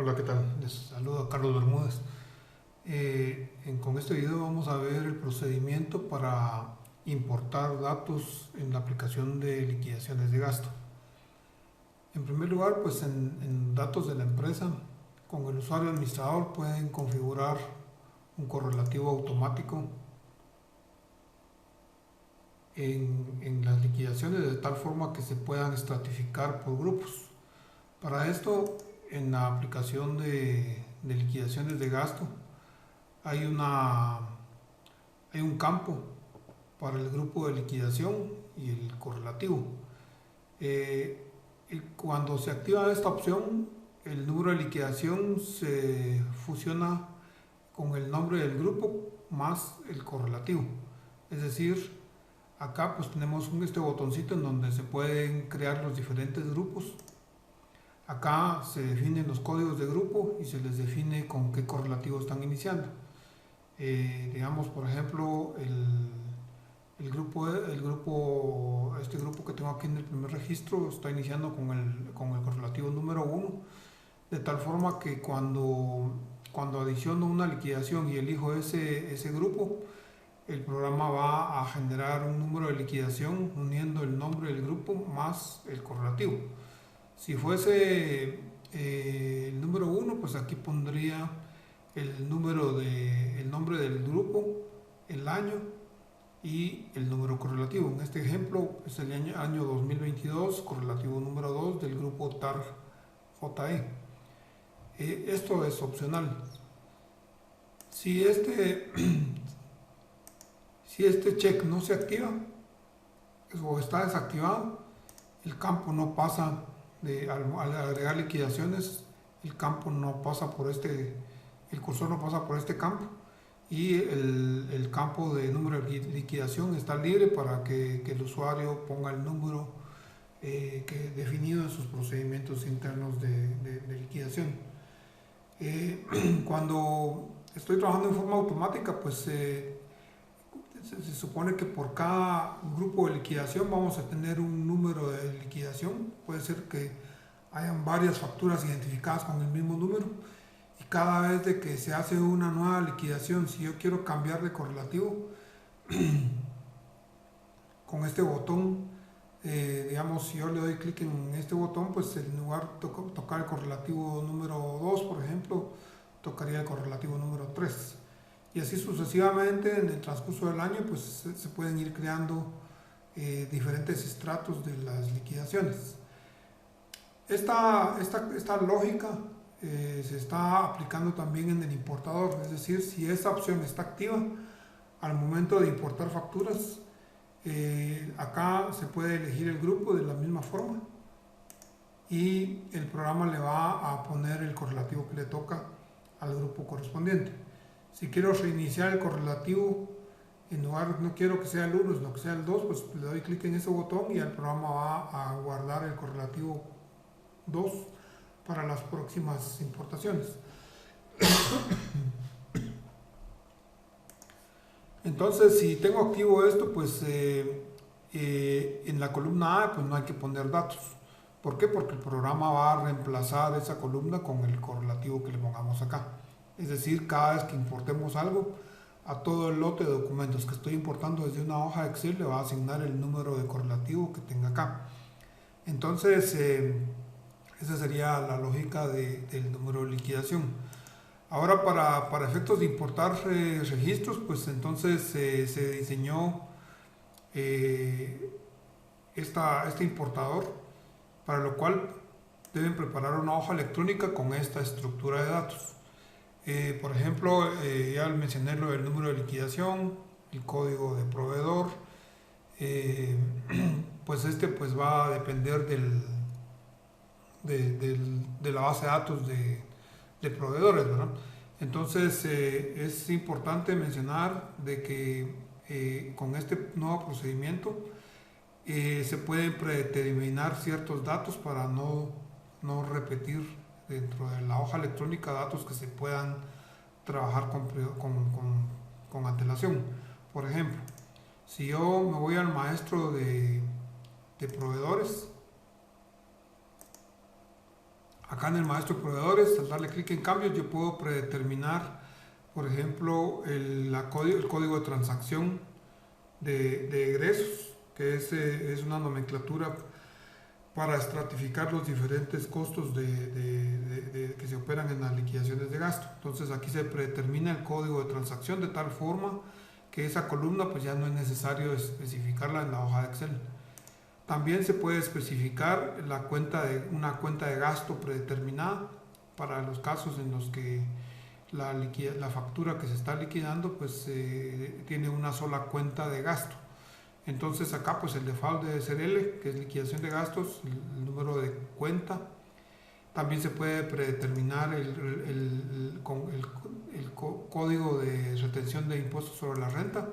Hola, ¿qué tal? Les saludo a Carlos Bermúdez. Con este video vamos a ver el procedimiento para importar datos en la aplicación de liquidaciones de gasto. En primer lugar, pues en datos de la empresa, con el usuario administrador pueden configurar un correlativo automático en las liquidaciones de tal forma que se puedan estratificar por grupos. Para esto, en la aplicación de liquidaciones de gasto, hay, hay un campo para el grupo de liquidación y el correlativo. Cuando se activa esta opción, el número de liquidación se fusiona con el nombre del grupo más el correlativo. Es decir, acá pues tenemos este botoncito en donde se pueden crear los diferentes grupos. Acá se definen los códigos de grupo y se les define con qué correlativo están iniciando. Digamos, por ejemplo, este grupo que tengo aquí en el primer registro está iniciando con el correlativo número 1, de tal forma que cuando adiciono una liquidación y elijo ese grupo, el programa va a generar un número de liquidación uniendo el nombre del grupo más el correlativo. Si fuese el número 1, pues aquí pondría el nombre del grupo, el año y el número correlativo. En este ejemplo es el año 2022, correlativo número 2 del grupo TAR-JE. Esto es opcional. Si si este check no se activa o está desactivado, el campo no pasa al agregar liquidaciones, el campo no pasa por el cursor no pasa por este campo y el campo de número de liquidación está libre para que el usuario ponga el número definido en sus procedimientos internos de liquidación. Cuando estoy trabajando en forma automática, pues se supone que por cada grupo de liquidación vamos a tener un número de liquidación. Puede ser que hayan varias facturas identificadas con el mismo número y cada vez de que se hace una nueva liquidación, si yo quiero cambiar de correlativo, con este botón, digamos, si yo le doy clic en este botón, pues en lugar de tocar el correlativo número 2, por ejemplo, tocaría el correlativo número 3. Y así sucesivamente en el transcurso del año, pues se pueden ir creando diferentes estratos de las liquidaciones. Esta lógica se está aplicando también en el importador, es decir, si esta opción está activa al momento de importar facturas, acá se puede elegir el grupo de la misma forma y el programa le va a poner el correlativo que le toca al grupo correspondiente. Si quiero reiniciar el correlativo, en lugar, no quiero que sea el 1, sino que sea el 2, pues le doy clic en ese botón y el programa va a guardar el correlativo 2 para las próximas importaciones. Entonces, si tengo activo esto, pues en la columna A pues no hay que poner datos. ¿Por qué? Porque el programa va a reemplazar esa columna con el correlativo que le pongamos acá. Es decir, cada vez que importemos algo, a todo el lote de documentos que estoy importando desde una hoja de Excel le va a asignar el número de correlativo que tenga acá. Entonces, esa sería la lógica del número de liquidación. Ahora, para efectos de importar registros, pues entonces se diseñó este importador, para lo cual deben preparar una hoja electrónica con esta estructura de datos. Por ejemplo, ya mencioné lo del número de liquidación, el código de proveedor, pues pues va a depender de la base de datos de proveedores, ¿verdad? Entonces es importante mencionar de que con este nuevo procedimiento se pueden predeterminar ciertos datos para no repetir dentro de la hoja electrónica datos que se puedan trabajar con antelación. Por ejemplo, si yo me voy al maestro de proveedores, Acá en el maestro de proveedores, al darle clic en cambios, yo puedo predeterminar, por ejemplo, el código de transacción de egresos, que es una nomenclatura para estratificar los diferentes costos que se operan en las liquidaciones de gasto. Entonces aquí se predetermina el código de transacción de tal forma que esa columna pues ya no es necesario especificarla en la hoja de Excel. También se puede especificar una cuenta de gasto predeterminada para los casos en los que la factura que se está liquidando pues tiene una sola cuenta de gasto. Entonces acá pues el default debe ser L, que es liquidación de gastos, el número de cuenta. También se puede predeterminar el código de retención de impuestos sobre la renta,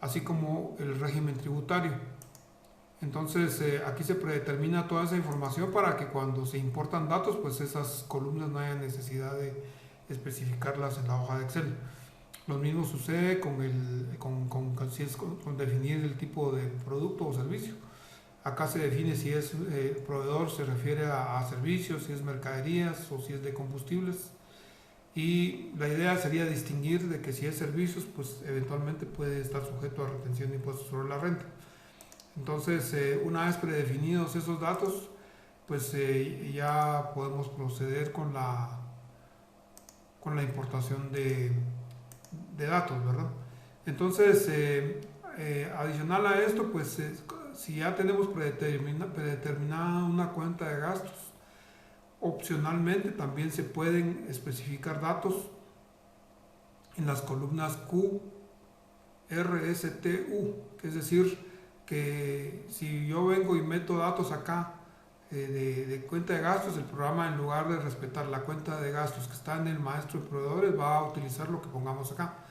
así como el régimen tributario. Entonces aquí se predetermina toda esa información para que cuando se importan datos, pues esas columnas no haya necesidad de especificarlas en la hoja de Excel. Lo mismo sucede con definir el tipo de producto o servicio. Acá se define si es proveedor, se refiere a servicios, si es mercaderías o si es de combustibles. Y la idea sería distinguir de que si es servicios, pues eventualmente puede estar sujeto a retención de impuestos sobre la renta. Entonces, una vez predefinidos esos datos, pues ya podemos proceder con la importación de datos, ¿verdad? Entonces, adicional a esto, pues si ya tenemos predeterminada una cuenta de gastos, opcionalmente también se pueden especificar datos en las columnas Q, R, S, T, U, es decir, que si yo vengo y meto datos acá de cuenta de gastos, el programa, en lugar de respetar la cuenta de gastos que está en el maestro de proveedores, va a utilizar lo que pongamos acá.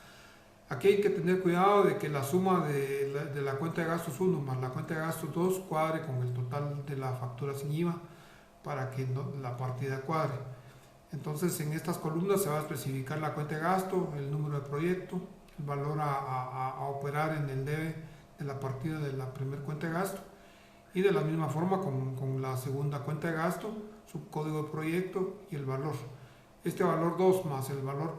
Aquí hay que tener cuidado de que la suma de la cuenta de gastos 1 más la cuenta de gastos 2 cuadre con el total de la factura sin IVA para que la partida cuadre. Entonces en estas columnas se va a especificar la cuenta de gasto, el número de proyecto, el valor a operar en el debe de la partida de la primera cuenta de gasto, y de la misma forma con la segunda cuenta de gasto, su código de proyecto y el valor. Este valor 2 más el valor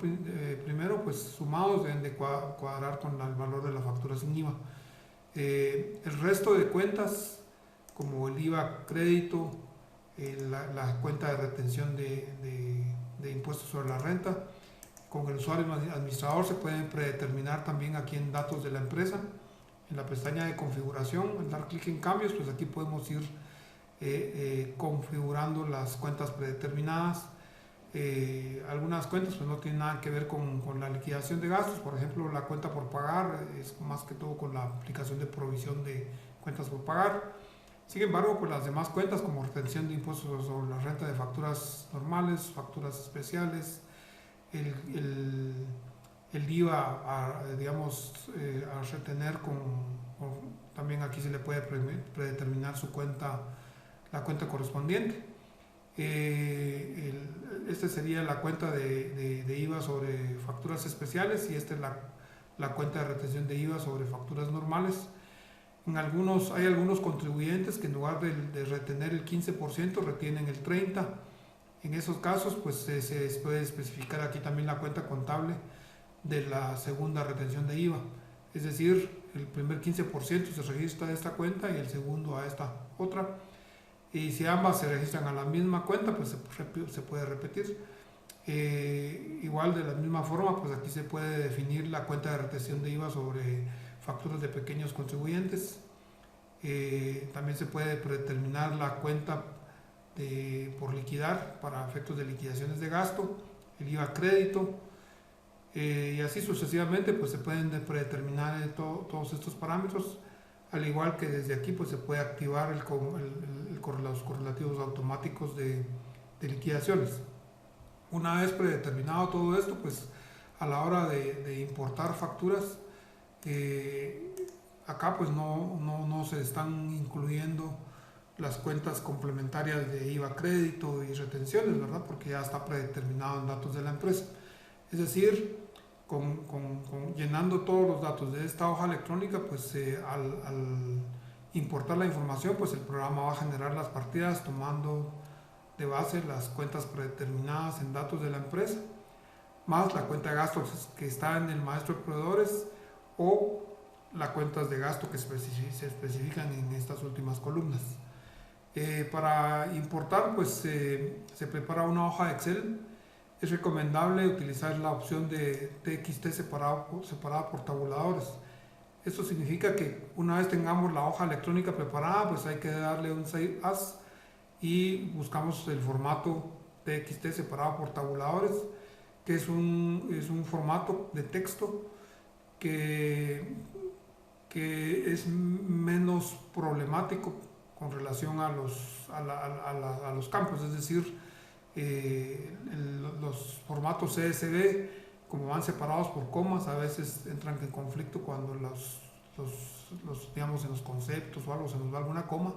primero, pues sumados deben de cuadrar con el valor de la factura sin IVA. El resto de cuentas, como el IVA crédito, la cuenta de retención de impuestos sobre la renta, con el usuario administrador se pueden predeterminar también aquí en datos de la empresa. En la pestaña de configuración, al dar clic en cambios, pues aquí podemos ir configurando las cuentas predeterminadas. Algunas cuentas pues no tienen nada que ver con la liquidación de gastos. Por ejemplo, la cuenta por pagar es más que todo con la aplicación de provisión de cuentas por pagar. Sin embargo, pues las demás cuentas, como retención de impuestos sobre la renta de facturas normales, facturas especiales, el IVA digamos, a retener también aquí se le puede predeterminar su cuenta, la cuenta correspondiente. Esta sería la cuenta de IVA sobre facturas especiales, y esta es la cuenta de retención de IVA sobre facturas normales. Hay algunos contribuyentes que en lugar de retener el 15% retienen el 30%. En esos casos pues se puede especificar aquí también la cuenta contable de la segunda retención de IVA, es decir, el primer 15% se registra a esta cuenta y el segundo a esta otra, y si ambas se registran a la misma cuenta, pues se puede repetir. Igual, de la misma forma, pues aquí se puede definir la cuenta de retención de IVA sobre facturas de pequeños contribuyentes. También se puede predeterminar la cuenta por liquidar para efectos de liquidaciones de gasto, el IVA crédito, y así sucesivamente, pues se pueden predeterminar todos estos parámetros, al igual que desde aquí pues se puede activar los correlativos automáticos de liquidaciones. Una vez predeterminado todo esto, pues a la hora de importar facturas, acá pues no se están incluyendo las cuentas complementarias de IVA crédito y retenciones, ¿verdad? Porque ya está predeterminado en datos de la empresa. Es decir, llenando todos los datos de esta hoja electrónica, pues al importar la información, pues el programa va a generar las partidas tomando de base las cuentas predeterminadas en datos de la empresa, más la cuenta de gastos que está en el maestro de proveedores o las cuentas de gasto que se especifican en estas últimas columnas. Para importar, pues se prepara una hoja de Excel. Es recomendable utilizar la opción de TXT separada por tabuladores. Esto significa que una vez tengamos la hoja electrónica preparada, pues hay que darle un Save As y buscamos el formato TXT separado por tabuladores, que es un formato de texto que es menos problemático con relación a los campos, es decir, los formatos CSV, como van separados por comas, a veces entran en conflicto cuando digamos, en los conceptos o algo se nos va alguna coma,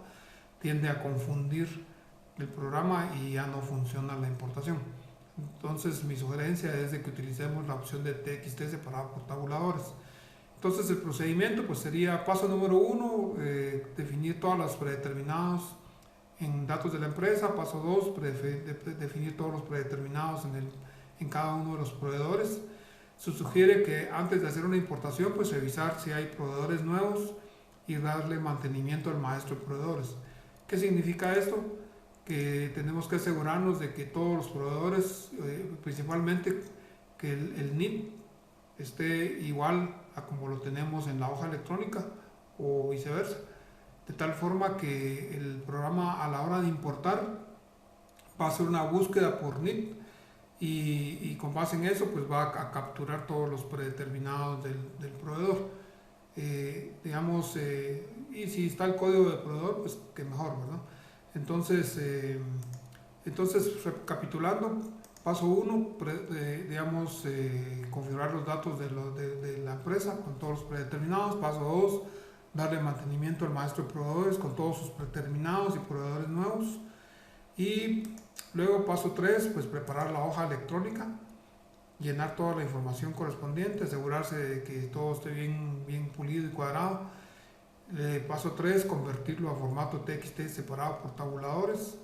tiende a confundir el programa y ya no funciona la importación. Entonces mi sugerencia es de que utilicemos la opción de TXT separado por tabuladores. Entonces el procedimiento pues sería: paso número 1, definir todas las predeterminados en datos de la empresa. Paso 2, definir todos los predeterminados en cada uno de los proveedores. Se sugiere que antes de hacer una importación, pues revisar si hay proveedores nuevos y darle mantenimiento al maestro de proveedores. ¿Qué significa esto? Que tenemos que asegurarnos de que todos los proveedores, principalmente que el NIP esté igual a como lo tenemos en la hoja electrónica o viceversa, de tal forma que el programa, a la hora de importar, va a hacer una búsqueda por NIP y con base en eso pues va a capturar todos los predeterminados del proveedor. Digamos, y si está el código del proveedor, pues que mejor, ¿verdad? Entonces recapitulando: paso 1, digamos, configurar los datos de la empresa con todos los predeterminados. Paso 2, darle mantenimiento al maestro de proveedores con todos sus predeterminados y proveedores nuevos. Y luego paso 3, pues preparar la hoja electrónica, llenar toda la información correspondiente, asegurarse de que todo esté bien pulido y cuadrado. Paso 3, convertirlo a formato TXT separado por tabuladores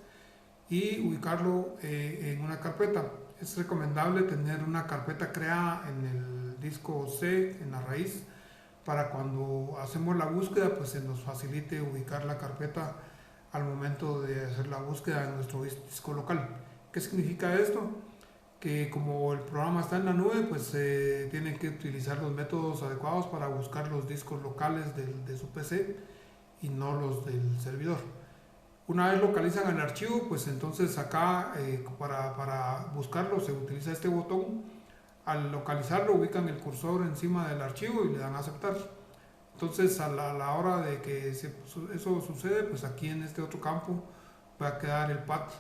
y ubicarlo en una carpeta. Es recomendable tener una carpeta creada en el disco C, en la raíz, para cuando hacemos la búsqueda pues se nos facilite ubicar la carpeta al momento de hacer la búsqueda en nuestro disco local. ¿Qué significa esto? Que como el programa está en la nube, pues tienen que utilizar los métodos adecuados para buscar los discos locales de su PC y no los del servidor. Una vez localizan el archivo, pues entonces acá para buscarlo se utiliza este botón. Al localizarlo, ubican el cursor encima del archivo y le dan a aceptar. Entonces a la hora de que eso sucede, pues aquí en este otro campo va a quedar el path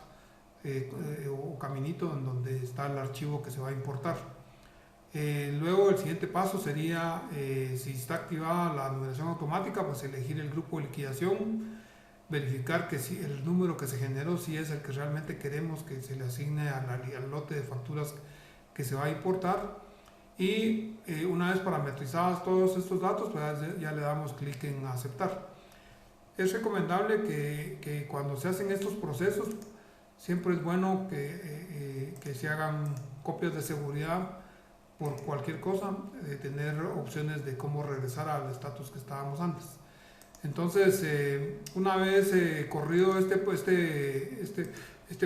o caminito en donde está el archivo que se va a importar. Luego el siguiente paso sería, si está activada la numeración automática, pues elegir el grupo de liquidación, verificar que si el número que se generó si es el que realmente queremos que se le asigne al lote de facturas que se va a importar, y una vez parametrizados todos estos datos, pues ya le damos clic en aceptar. Es recomendable que cuando se hacen estos procesos siempre es bueno que se hagan copias de seguridad por cualquier cosa, tener opciones de cómo regresar al estatus que estábamos antes. Entonces, una vez corrido este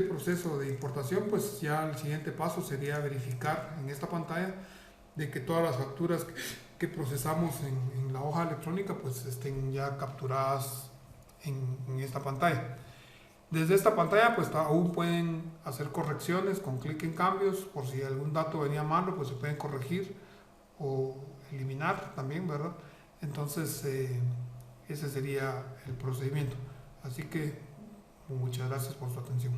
proceso de importación, pues ya el siguiente paso sería verificar en esta pantalla de que todas las facturas que procesamos en la hoja electrónica pues estén ya capturadas en esta pantalla. Desde esta pantalla pues aún pueden hacer correcciones con clic en cambios, por si algún dato venía malo pues se pueden corregir o eliminar también, ¿verdad? Entonces ese sería el procedimiento. Así que muchas gracias por su atención.